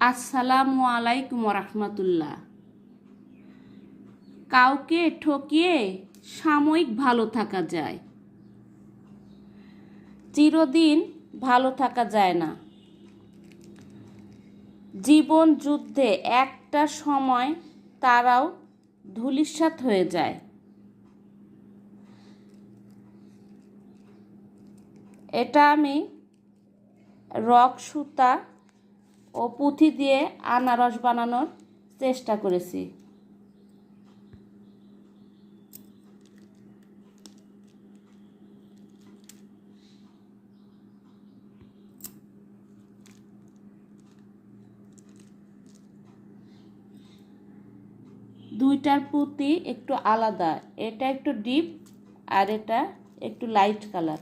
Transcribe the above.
আসসালামু আলাইকুম রহমতুল্লাহ। কাউকে ঠকিয়ে সাময়িক ভালো থাকা যায়, চিরদিন ভালো থাকা যায় না। জীবন যুদ্ধে একটা সময় তারাও ধূলিসাৎ হয়ে যায়। এটা আমি রক সুতা ও পুঁথি দিয়ে আনারস বানানোর চেষ্টা করেছি। দুইটার পুঁতি একটু আলাদা, এটা একটু ডিপ আর এটা একটু লাইট কালার।